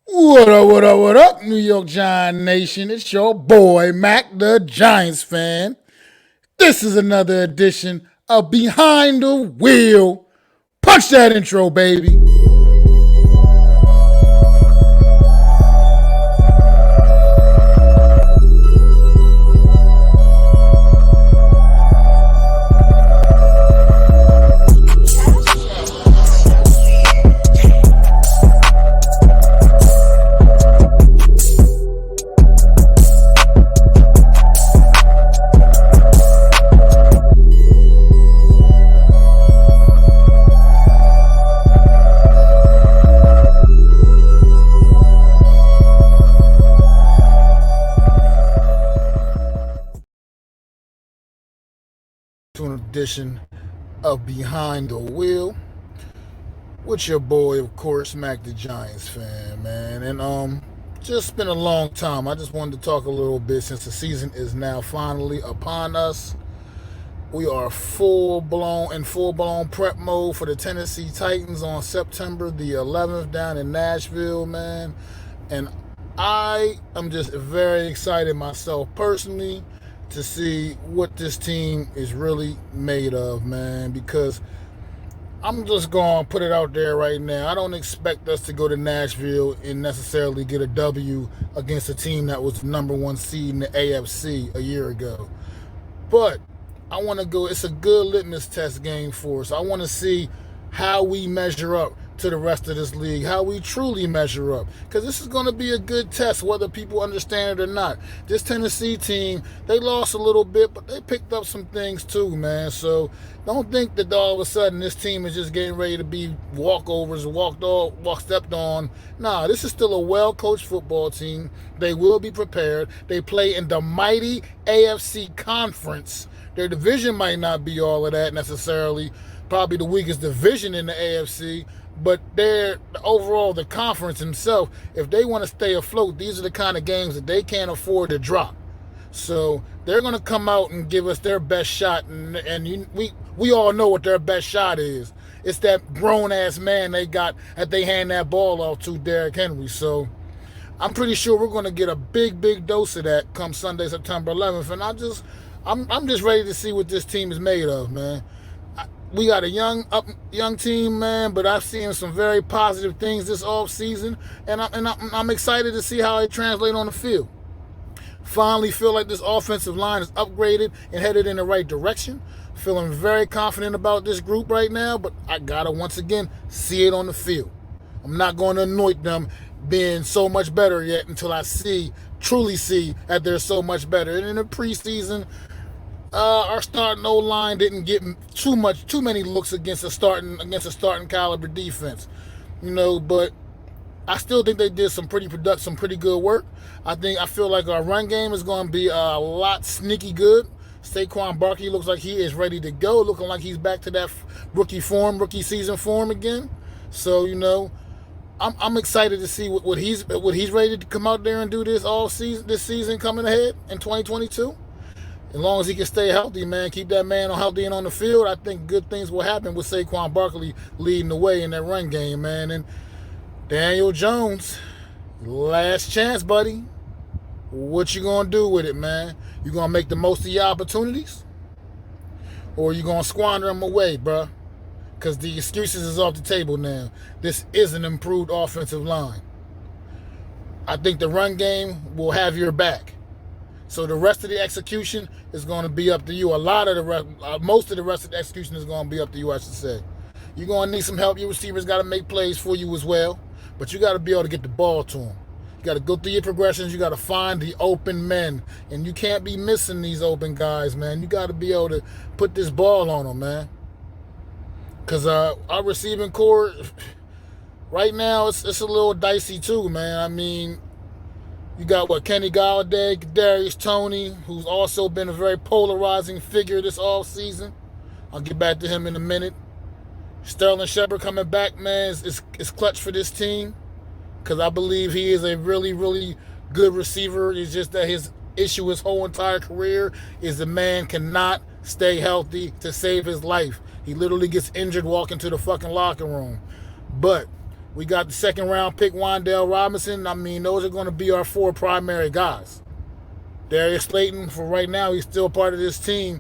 What up, New York Giant Nation? It's your boy, Mac the Giants fan. This is another edition of Behind the Wheel. Punch that intro, baby. To an edition of Behind the Wheel with your boy, of course, Mac the Giants fan, man. And just been a long time. I just wanted to talk a little bit since the season is now finally upon us. We are full blown prep mode for the Tennessee Titans on September the 11th down in Nashville, man. And I am just very excited myself personally to see what this team is really made of, man, because I'm just going to put it out there right now. I don't expect us to go to Nashville and necessarily get a W against a team that was the number one seed in the AFC a year ago. But I want to go, it's a good litmus test game for us. I want to see how we measure up to the rest of this league, how we truly measure up. Because this is going to be a good test, whether people understand it or not. This Tennessee team, they lost a little bit, but they picked up some things too, man. So don't think that all of a sudden this team is just getting ready to be walkovers, stepped on. Nah, this is still a well-coached football team. They will be prepared. They play in the mighty AFC conference. Their division might not be all of that necessarily, probably the weakest division in the AFC, but they're overall the conference themselves. If they want to stay afloat, these are the kind of games that they can't afford to drop. So they're going to come out and give us their best shot, and we all know what their best shot is. It's that grown-ass man they got that they hand that ball off to, Derrick Henry. So I'm pretty sure we're going to get a big dose of that come Sunday, September 11th, and I'm just ready to see what this team is made of, man. We got a young team, man, but I've seen some very positive things this offseason, and I'm excited to see how it translates on the field. Finally feel like this offensive line is upgraded and headed in the right direction. Feeling very confident about this group right now, but I gotta once again see it on the field. I'm not going to anoint them being so much better yet until I truly see that they're so much better. And in the preseason, our starting O-line didn't get too many looks against a starting caliber defense, but I still think they did some pretty good work. I feel like our run game is going to be a lot sneaky good. Saquon Barkley looks like he is ready to go, looking like he's back to that rookie season form again. So I'm excited to see what he's ready to come out there and do this season coming ahead in 2022. As long as he can stay healthy, man, keep that man healthy and on the field, I think good things will happen with Saquon Barkley leading the way in that run game, man. And Daniel Jones, last chance, buddy. What you gonna do with it, man? You gonna make the most of your opportunities? Or you gonna squander them away, bruh? Because the excuses is off the table now. This is an improved offensive line. I think the run game will have your back. So the rest of the execution is going to be up to you. Most of the rest of the execution is going to be up to you, I should say. You're going to need some help. Your receivers got to make plays for you as well. But you got to be able to get the ball to them. You got to go through your progressions. You got to find the open men. And you can't be missing these open guys, man. You got to be able to put this ball on them, man. Because our receiving core, right now, it's a little dicey too, man. I mean, you got Kenny Galladay, Kadarius Toney, who's also been a very polarizing figure this offseason. I'll get back to him in a minute. Sterling Shepard coming back, man, is clutch for this team because I believe he is a really good receiver. It's just that his issue his whole entire career is the man cannot stay healthy to save his life. He literally gets injured walking to the fucking locker room. But We got the second-round pick, Wan'Dale Robinson. I mean, those are going to be our 4 primary guys. Darius Slayton, for right now, he's still part of this team.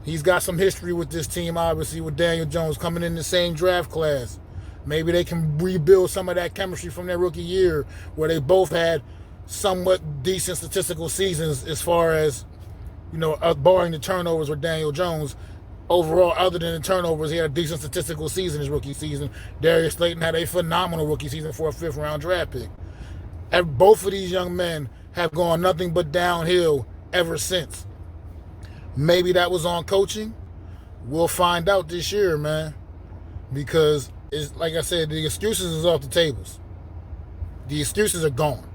He's got some history with this team, obviously, with Daniel Jones coming in the same draft class. Maybe they can rebuild some of that chemistry from their rookie year where they both had somewhat decent statistical seasons as far as, barring the turnovers with Daniel Jones. Overall, other than the turnovers, he had a decent statistical season his rookie season. Darius Slayton had a phenomenal rookie season for a 5th-round draft pick. And both of these young men have gone nothing but downhill ever since. Maybe that was on coaching. We'll find out this year, man. Because, it's like I said, the excuses is off the tables. The excuses are gone.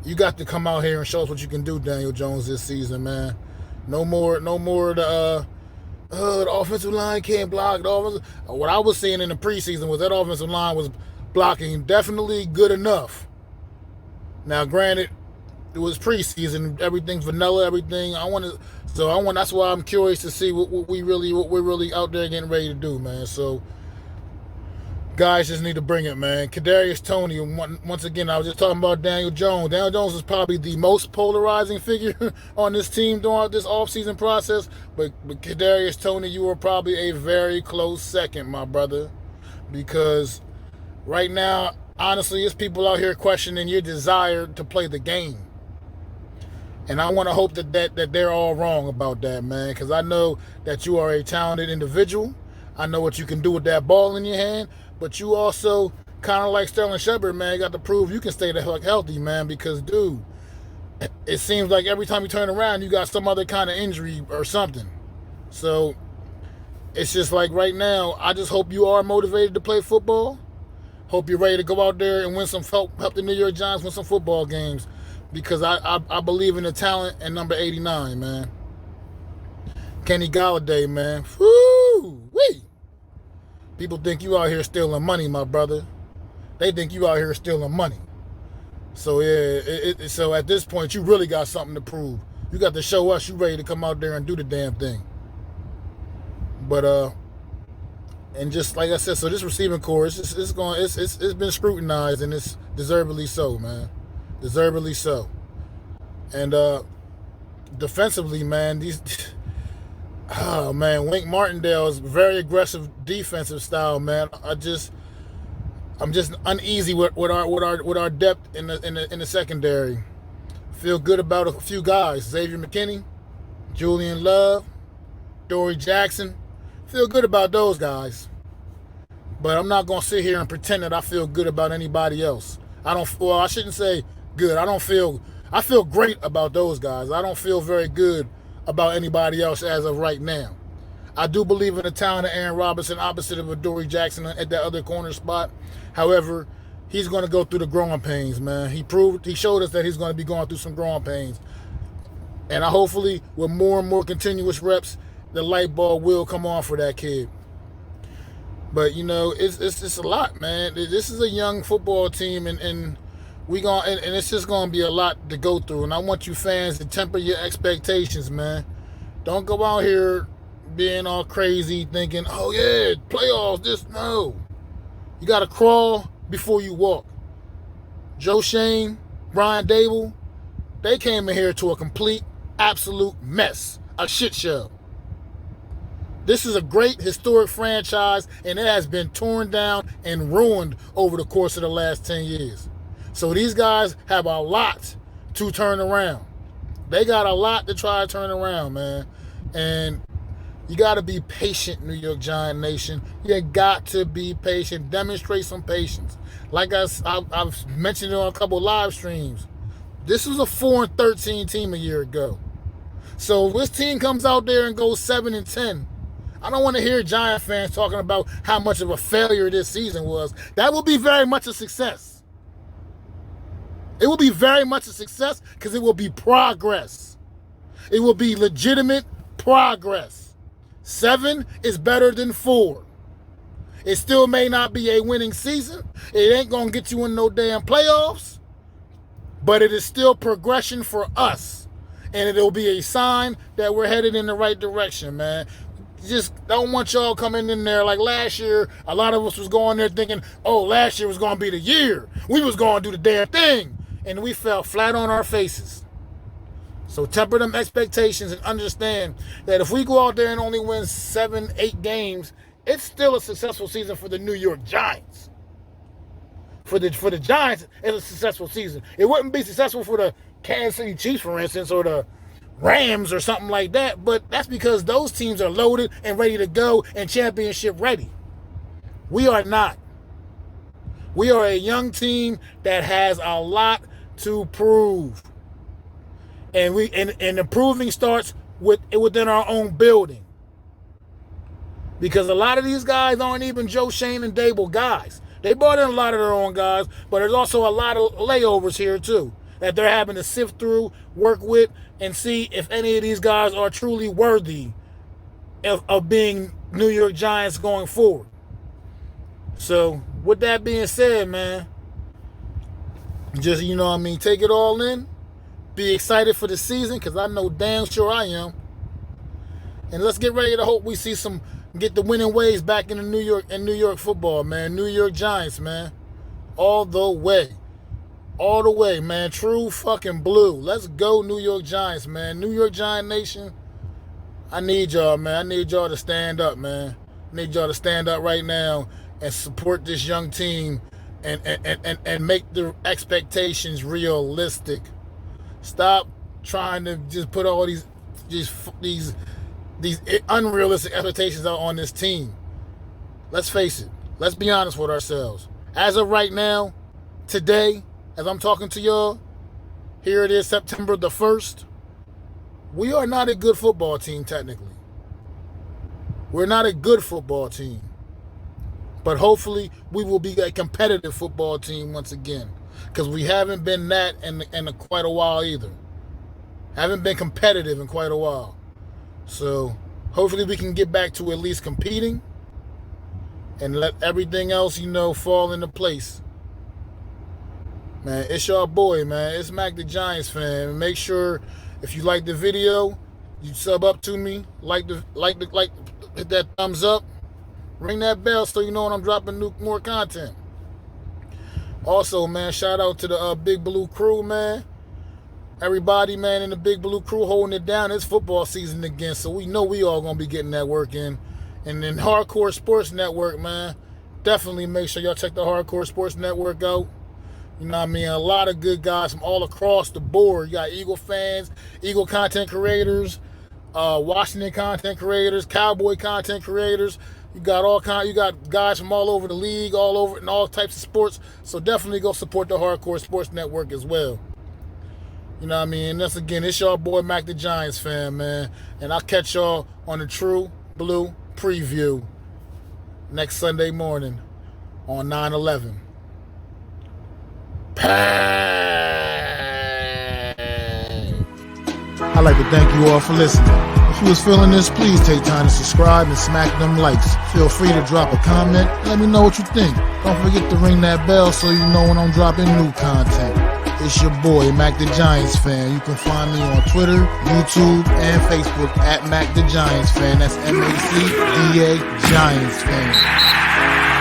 You got to come out here and show us what you can do, Daniel Jones, this season, man. No more the offensive line can't block. What I was seeing in the preseason was that offensive line was blocking definitely good enough. Now, granted, it was preseason, everything's vanilla, everything. That's why I'm curious to see what we're really out there getting ready to do, man. So, guys just need to bring it, man. Kadarius Toney, once again, I was just talking about Daniel Jones. Daniel Jones is probably the most polarizing figure on this team during this offseason process. But Kadarius Toney, you are probably a very close second, my brother. Because right now, honestly, there's people out here questioning your desire to play the game. And I want to hope that they're all wrong about that, man. Because I know that you are a talented individual. I know what you can do with that ball in your hand. But you also, kind of like Sterling Shepard, man, got to prove you can stay the heck healthy, man. Because, dude, it seems like every time you turn around, you got some other kind of injury or something. So, it's just like right now, I just hope you are motivated to play football. Hope you're ready to go out there and help the New York Giants win some football games. Because I believe in the talent and number 89, man. Kenny Golladay, man. Woo-wee. People think you out here stealing money, my brother. They think you out here stealing money. So, yeah, so at this point, you really got something to prove. You got to show us you ready to come out there and do the damn thing. But, and just like I said, so this receiving core, it's been scrutinized, and it's deservedly so, man. Deservedly so. And defensively, man, Wink Martindale's very aggressive defensive style, man. I'm just uneasy with our depth in the secondary. Feel good about a few guys: Xavier McKinney, Julian Love, Dory Jackson. Feel good about those guys. But I'm not gonna sit here and pretend that I feel good about anybody else. I shouldn't say good. I feel great about those guys. I don't feel very good about anybody else as of right now. I do believe in the talent of Aaron Robinson opposite of Dory Jackson at that other corner spot. However, he's going to go through the growing pains, man. He showed us that he's going to be going through some growing pains. And hopefully, with more and more continuous reps, the light bulb will come on for that kid. But, it's a lot, man. This is a young football team, and it's just gonna be a lot to go through. And I want you fans to temper your expectations, man. Don't go out here being all crazy thinking, oh yeah, playoffs, no. You gotta crawl before you walk. Joe Shane, Brian Dable, they came in here to a complete, absolute mess. A shit show. This is a great historic franchise, and it has been torn down and ruined over the course of the last 10 years. So these guys have a lot to turn around. They got a lot to try to turn around, man. And you got to be patient, New York Giant Nation. You got to be patient. Demonstrate some patience. Like I've mentioned it on a couple of live streams. This was a 4-13 team a year ago. So if this team comes out there and goes 7-10, I don't want to hear Giant fans talking about how much of a failure this season was. That will be very much a success. It will be very much a success because it will be progress. It will be legitimate progress. 7 is better than 4. It still may not be a winning season. It ain't going to get you in no damn playoffs. But it is still progression for us. And it'll be a sign that we're headed in the right direction, man. just don't want y'all coming in there like last year. A lot of us was going there thinking, oh, last year was going to be the year. We was going to do the damn thing. And we fell flat on our faces. So temper them expectations and understand that if we go out there and only win 7-8 games, it's still a successful season for the New York Giants. For the Giants, it's a successful season. It wouldn't be successful for the Kansas City Chiefs, for instance, or the Rams or something like that, but that's because those teams are loaded and ready to go and championship ready. We are not. We are a young team that has a lot to prove. And improving starts within our own building. Because a lot of these guys aren't even Joe Shane and Dable guys. They brought in a lot of their own guys, but there's also a lot of layovers here too that they're having to sift through, work with, and see if any of these guys are truly worthy of being New York Giants going forward. So, with that being said, man, just, take it all in. Be excited for the season, because I know damn sure I am. And let's get ready to hope we see get the winning ways back in New York football, man. New York Giants, man. All the way. All the way, man. True fucking blue. Let's go, New York Giants, man. New York Giant Nation, I need y'all, man. I need y'all to stand up, man. I need y'all to stand up right now and support this young team and make the expectations realistic. Stop trying to just put all these unrealistic expectations out on this team. Let's face it. Let's be honest with ourselves. As of right now, today, as I'm talking to y'all, here it is, September the 1st. We are not a good football team, technically. We're not a good football team. But hopefully, we will be a competitive football team once again. Because we haven't been that in quite a while either. Haven't been competitive in quite a while. So, hopefully we can get back to at least competing. And let everything else, fall into place. Man, it's your boy, man. It's Mac the Giants fan. Make sure if you like the video, you sub up to me. Hit that thumbs up. Ring that bell so you know when I'm dropping more content. Also, man, shout out to the Big Blue crew, man. Everybody, man, in the Big Blue crew holding it down. It's football season again, so we know we all going to be getting that work in. And then Hardcore Sports Network, man. Definitely make sure y'all check the Hardcore Sports Network out. You know what I mean? A lot of good guys from all across the board. You got Eagle fans, Eagle content creators, Washington content creators, Cowboy content creators. You got guys from all over the league, all over in all types of sports. So definitely go support the Hardcore Sports Network as well. You know what I mean? And that's again, it's your boy Mac the Giants fan, man. And I'll catch y'all on the True Blue preview next Sunday morning on 9/11. I'd like to thank you all for listening. If you was feeling this, please take time to subscribe and smack them likes. Feel free to drop a comment. Let me know what you think. Don't forget to ring that bell so you know when I'm dropping new content. It's your boy, Mac the Giants fan. You can find me on Twitter, YouTube, and Facebook at Mac the Giants fan. That's MACDA Giants fan.